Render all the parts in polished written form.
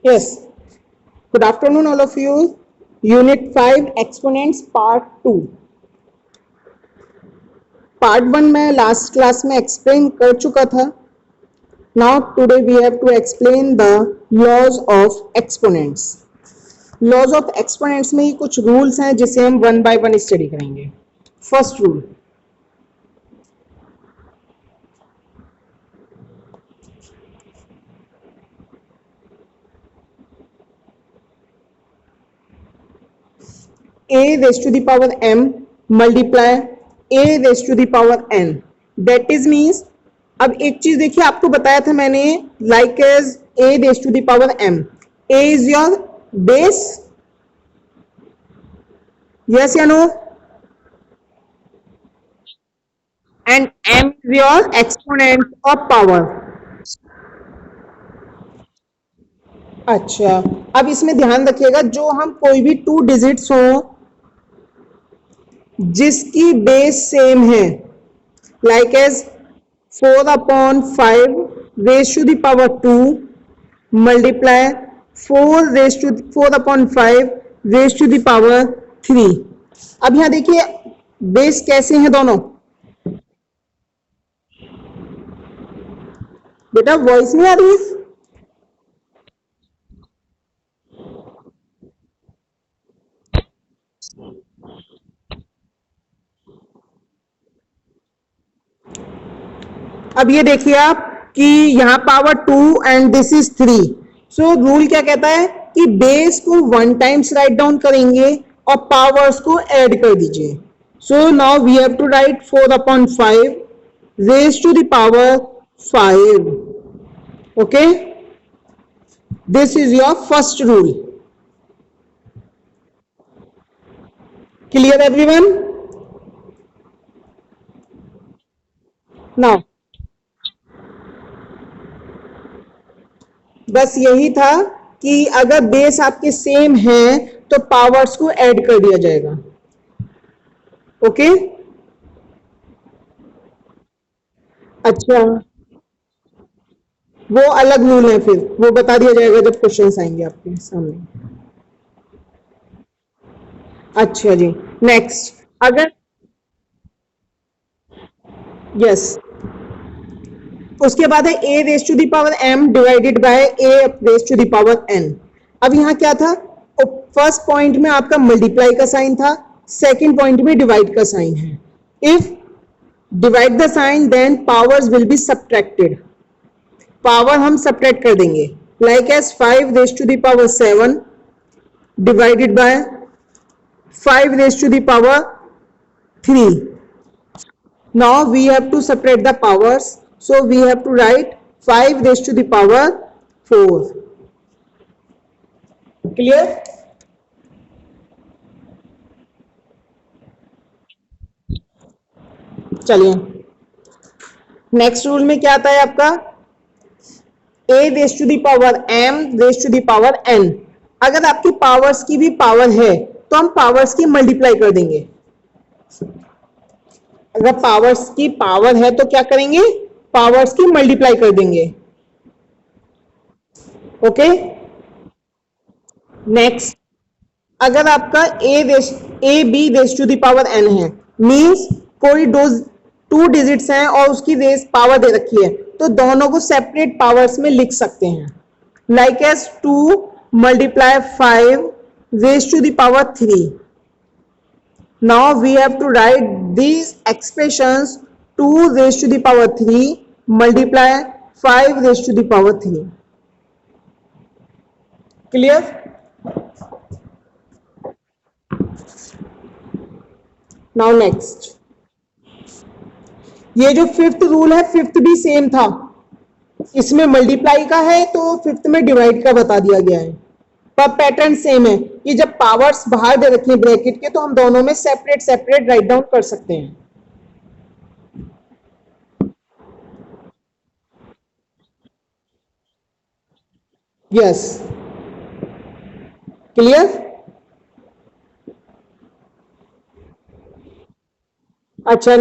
Yes. Good afternoon, all of you. Unit 5 Exponents Part 2. Part 1 मैं last class में explain कर चुका था. Now today we have to explain the laws of exponents. Laws of exponents में ही कुछ rules हैं जिसे हम वन बाय वन स्टडी करेंगे. First rule, a raised to the power m multiply a raised to the power n. That is means, अब एक चीज देखिए, आपको बताया था मैंने, like as a raised to the power m. a is your base, yes या no, and m is your exponent of power. अच्छा, अब इसमें ध्यान रखिएगा, जो हम कोई भी टू डिजिट्स हो जिसकी बेस सेम है, like as 4/5 raise to the power 2 multiply 4/5 raise to the power 3. अब यहां देखिए बेस कैसे हैं दोनों. बेटा वॉइस नहीं आ रही है. अब ये देखिए आप कि यहाँ power 2 and this is 3. So rule क्या कहता है कि बेस को 1 टाइम्स राइट डाउन करेंगे और पावर्स को ऐड कर दीजिए. So now we have to write 4/5 raise to the power 5. Okay, this is your first rule. Clear everyone? Now बस यही था कि अगर बेस आपके सेम है तो पावर्स को ऐड कर दिया जाएगा. ओके, अच्छा, वो अलग रूल है, फिर वो बता दिया जाएगा जब क्वेश्चंस आएंगे आपके सामने. अच्छा जी, नेक्स्ट. अगर यस, उसके बाद है a raise to the power m divided by a raise to the power n. अब यहां क्या था, फर्स्ट पॉइंट में आपका मल्टीप्लाई का साइन था, सेकंड पॉइंट में डिवाइड का साइन है. If divide the sign then powers will be subtracted. Power हम सब्ट्रैक्ट कर देंगे, like as 5 raise to the power 7 divided by 5 raised to the power 3. Now we have to separate the powers. So we have to write 5 raised to the power 4. Clear? चलिए, next rule में क्या आता है आपका, a raised to the power m raised to the power n. अगर आपकी powers की भी पावर है तो हम पावर्स की मल्टीप्लाई कर देंगे. अगर पावर्स की पावर है तो क्या करेंगे, पावर्स की मल्टीप्लाई कर देंगे. Okay, next. अगर आपका A B raise to the power N है, मींस कोई टू डिजिट्स हैं और उसकी रेज पावर दे रखी है, तो दोनों को सेपरेट पावर्स में लिख सकते हैं, like as 2 multiply 5 raised to the power 3. Now we have to write these expressions 2 raised to the power 3 multiply 5 raised to the power 3. Clear? Now next. ये जो फिफ्थ रूल है, फिफ्थ भी same था, इसमें मल्टीप्लाई का है तो fifth में डिवाइड का बता दिया गया है, पर पैटर्न सेम है कि जब पावर्स बाहर दे रखी है ब्रैकेट के तो हम दोनों में सेपरेट सेपरेट राइट डाउन कर सकते हैं. Yes, clear? अच्छा,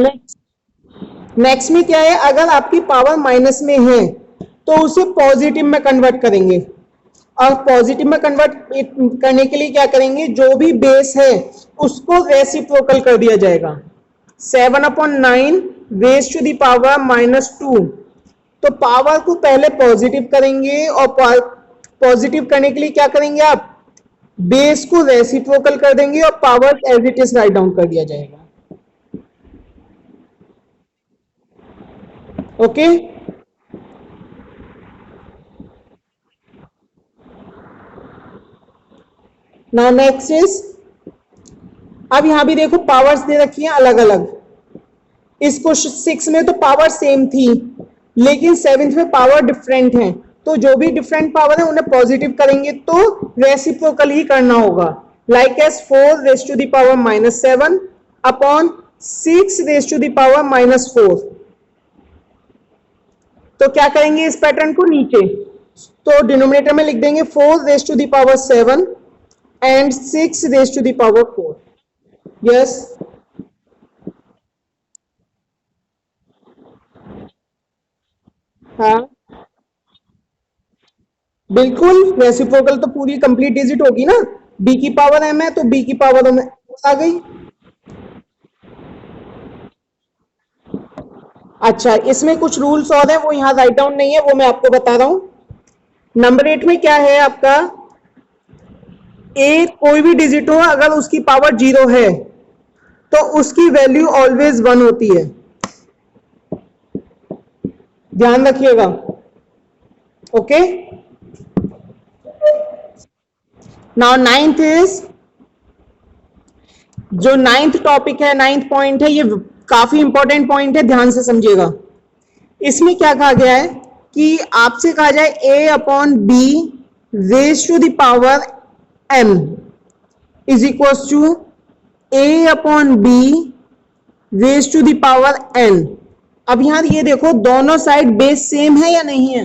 नेक्स्ट में क्या है, अगर आपकी पावर माइनस में है तो उसे पॉजिटिव में कन्वर्ट करेंगे. और पॉजिटिव में कन्वर्ट करने के लिए क्या करेंगे, जो भी बेस है उसको रेसिप्रोकल कर दिया जाएगा। 7/9 रेज टू द पावर -2, तो पावर को पहले पॉजिटिव करेंगे और पॉजिटिव करने के लिए क्या करेंगे आप, बेस को रेसिप्रोकल कर देंगे और power as it is write down कर दिया जाएगा। ओके, नाउ नेक्स्ट इज, अब यहां भी देखो पावर्स दे रखी हैं अलग अलग। इस क्वेश्चन 6 में तो पावर सेम थी, लेकिन 7th में पावर डिफरेंट है, तो जो भी डिफरेंट पावर है उन्हें पॉजिटिव करेंगे तो रेसिप्रोकल ही करना होगा। Like as 4 raise to the power -7 upon 6 raise to the power -4। तो क्या करेंगे इस पैटर्न को नीचे, तो डिनोमिनेटर में लिख देंगे 4 raise to the power 7 and 6 raise to the power 4। Yes, हाँ बिल्कुल, रेसिप्रोकल तो पूरी कंप्लीट डिजिट होगी ना, b की पावर m है तो b की पावर m आ गई। अच्छा, इसमें कुछ रूल्स और हैं, वो यहाँ राइट डाउन नहीं है, वो मैं आपको बता रहा हूं। नंबर 8 में क्या है आपका, ए कोई भी डिजिट हो अगर उसकी पावर 0 है तो उसकी वैल्यू ऑलवेज 1 होती है, ध्यान रखिएगा। ओके, नाउ 9th इज, जो 9th टॉपिक है, 9th पॉइंट है, ये काफी इंपॉर्टेंट पॉइंट है, ध्यान से समझिएगा। इसमें क्या कहा गया है कि आपसे कहा जाए a upon B raise to the power m is equal to a upon B raise to the power n। अब यहां ये देखो दोनों साइड बेस सेम है या नहीं है,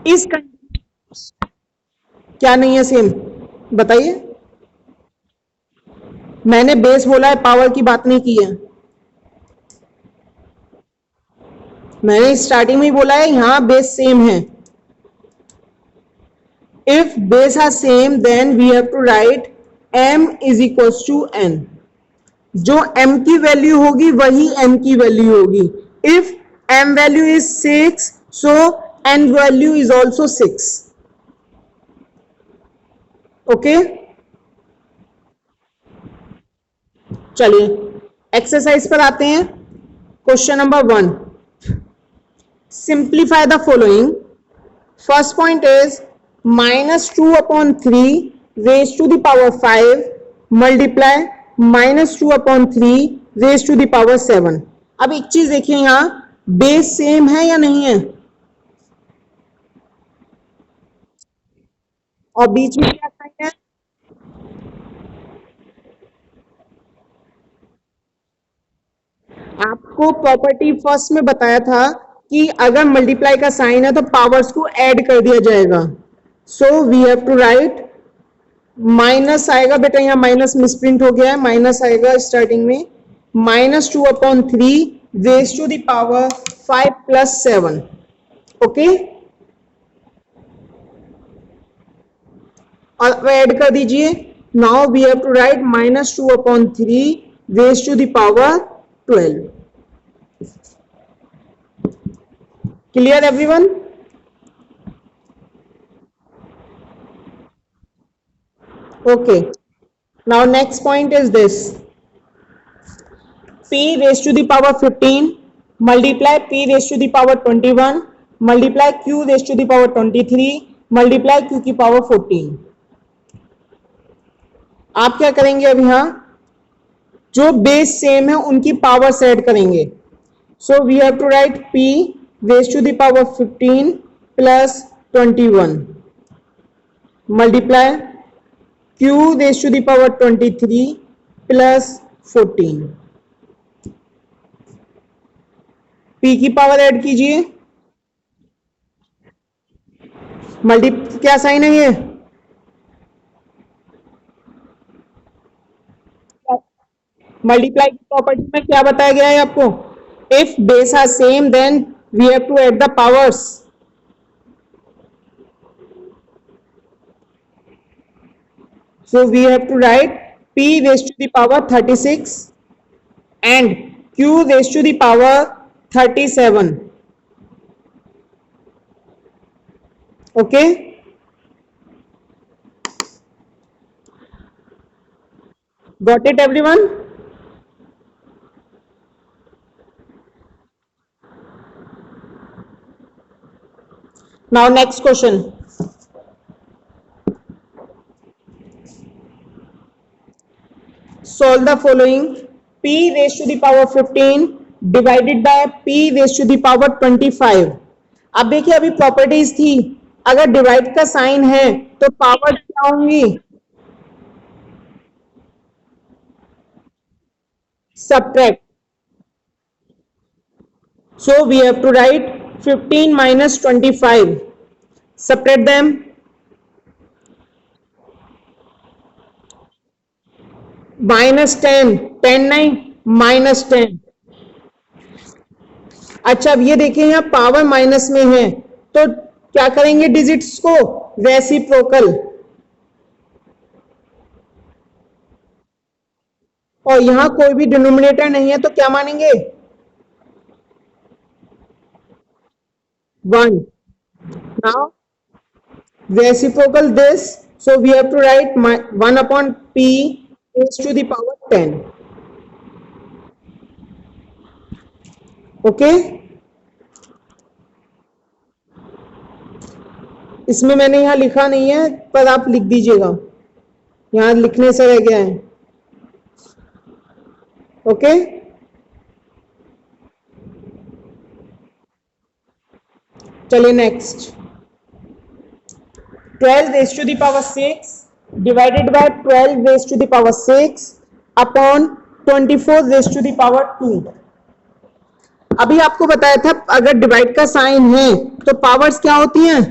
इस क्या नहीं है सेम, बताइए। मैंने बेस बोला है, पावर की बात नहीं की है, मैंने स्टार्टिंग में ही बोला है यहां बेस सेम है। If base are same then we have to write m is equal to n। जो m की वैल्यू होगी वही n की वैल्यू होगी। If m value is 6 so n value is also 6। Okay, चलिए एक्सरसाइज पर आते हैं। Question number 1, simplify the following. First point is -2 upon 3 raise to the power 5 multiply -2 upon 3 raise to the power 7। अब एक चीज देखिए, यहां बेस सेम है या नहीं है, और बीच में क्या साइन है, आपको प्रॉपर्टी फर्स्ट में बताया था कि अगर मल्टीप्लाई का साइन है तो पावर्स को ऐड कर दिया जाएगा। So we have to write, minus आएगा बेटा, यहाँ माइनस मिसप्रिंट हो गया है, माइनस आएगा स्टार्टिंग में, -2 upon 3 raise to the power 5 plus 7। Okay, और ऐड कर दीजिए। Now we have to write -2 upon 3 raise to the power 12। Clear everyone? Okay, now next point is this, p raised to the power 15 multiply p raised to the power 21 multiply q raised to the power 23 multiply q की power 14। आप क्या करेंगे, अब यहां जो base same है उनकी power add करेंगे। So we have to write p raised to the power 15 plus 21 multiply q raised to the power 23 plus 14। p की पावर ऐड कीजिए, मल्टी क्या साइन है ये, मल्टीप्लाई की प्रॉपर्टी में क्या बताया गया है आपको, if base are same then we have to add the powers. So we have to write p raised to the power 36 and q raised to the power 37. Okay, got it everyone? Now next question. Solve the following. P raised to the power 15 divided by p raised to the power 25. अब देखिए अभी properties थी, अगर divide का sign है तो power क्या होंगी? Subtract. So we have to write 15 minus 25. Subtract them. Minus 10. 10 नहीं, minus 10. अच्छा अब ये देखिए यहाँ पावर माइनस में है तो क्या करेंगे डिजिट्स को? रेसिप्रोकल. और यहाँ कोई भी डिनोमिनेटर नहीं है तो क्या मानेंगे? 1. Now reciprocal this, so we have to write 1 upon p raised to the power 10. Okay, इसमें मैंने यहाँ लिखा नहीं है पर आप लिख दीजिएगा, यहाँ लिखने से रह गया है. ओके, चलिए next. 12 raised to the power 6 divided by 12 raised to the power 6 upon 24 raised to the power 2. अभी आपको बताया था अगर डिवाइड का साइन है तो पावर्स क्या होती हैं?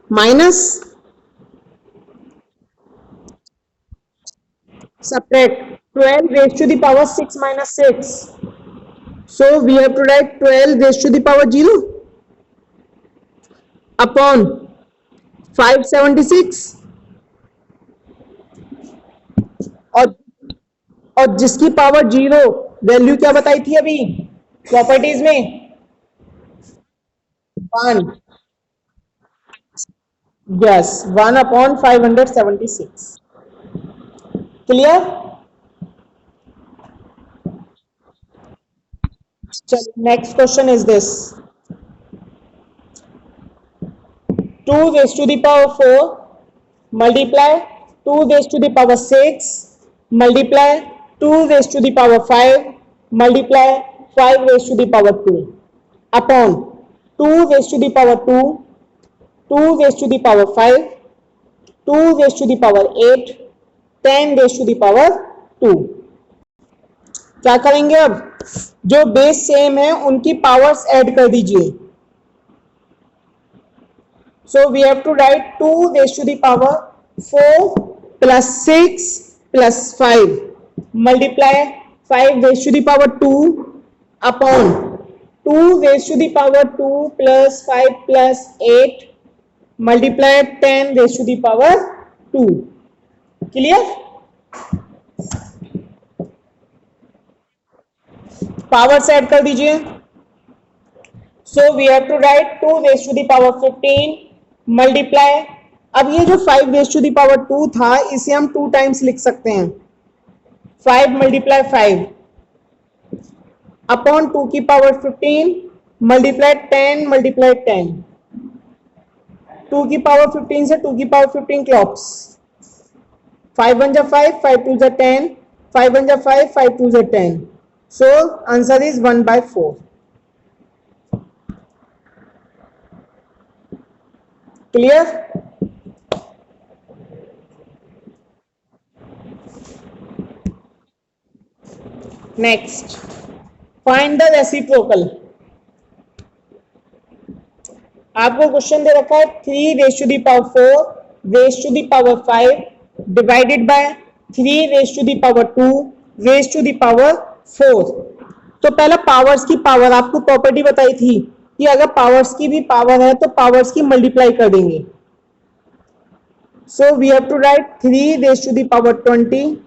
Minus. Subtract 12 raised to the power 6 minus 6. So we have to write 12 raised to the power 0 upon 576. और जिसकी पावर 0 वैल्यू क्या बताई थी अभी प्रॉपर्टीज में? 1. Yes, 1 upon 576. क्लियर? चलिए next question is this. 2 raised to the power 4 multiply 2 raised to the power 6 multiply 2 raised to the power 5 multiply 5 raised to the power 2 upon 2 raised to the power 2 2 raised to the power 5 2 raised to the power 8 10 raised to the power 2. क्या करेंगे अब? जो base same है उनकी powers add कर दीजिए. So we have to write 2 raised to the power 4 plus 6 plus 5 multiply 5 raised to the power 2 upon 2 raised to the power 2 plus 5 plus 8 multiply 10 raised to the power 2. Clear? Powers add कर दीजिए. So we have to write 2 raised to the power 15 multiply. अब ये जो 5 rays to the power 2 था इसे हम 2 times लिख सकते हैं. 5 मल्टीप्लाई 5 अपॉन 2 की पावर 15 मल्टीप्लाई 10 मल्टीप्लाई 10. 2 की पावर 15 से 2 की पावर 15 क्लॉक्स. 5 1 जा 5 5 2 जा 10 5 1 जा 5 5 2 जा 10. So answer is 1/4. Clear? Next, find the reciprocal. आपको क्वेश्चन दे रखा है 3 raise to the power 4 raise to the power 5 divided by 3 raise to the power 2 raise to the power 4. तो पहला पावर्स की पावर आपको प्रॉपर्टी बताई थी कि अगर पावर्स की भी पावर है तो पावर्स की मल्टीप्लाई कर देंगे. So we have to write 3 raised to the power 20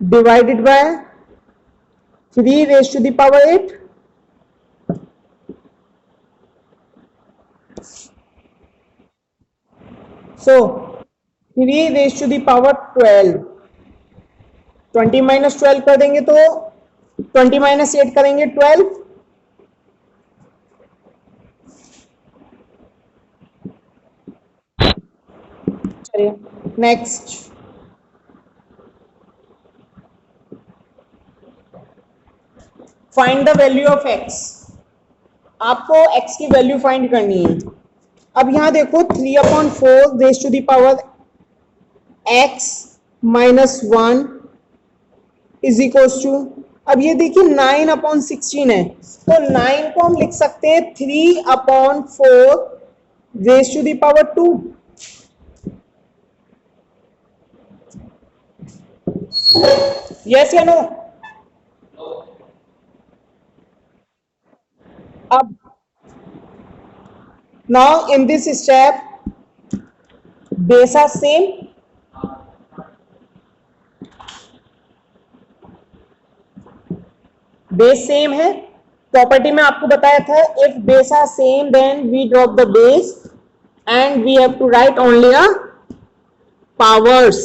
divided by 3 raised to the power 8. So 3 raised to the power 12. 20 minus 12 कर देंगे तो 20 माइनस 8 करेंगे 12. चलिए next. Find the value of x. आपको x की वैल्यू फाइंड करनी है. अब यहां देखो 3/4 raise to the power x minus 1 is equals to, अब ये देखिए 9/16 है, तो 9 को हम लिख सकते हैं 3/4 raise to the power 2. Yes या नो? अब now in this step base are same. Base same है. प्रॉपर्टी में आपको बताया था if base are same then we drop the base and we have to write only a powers,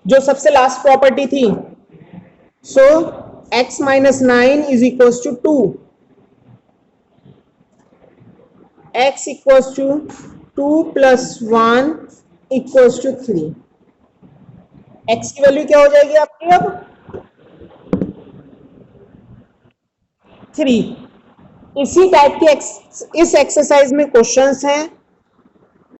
जो सबसे last property थी. So x minus 9 is equals to 2. x equals to 2 plus 1 equals to 3. x की value क्या हो जाएगी आपकी अब 3. इसी टाइप के इस एक्सरसाइज में क्वेश्चंस हैं.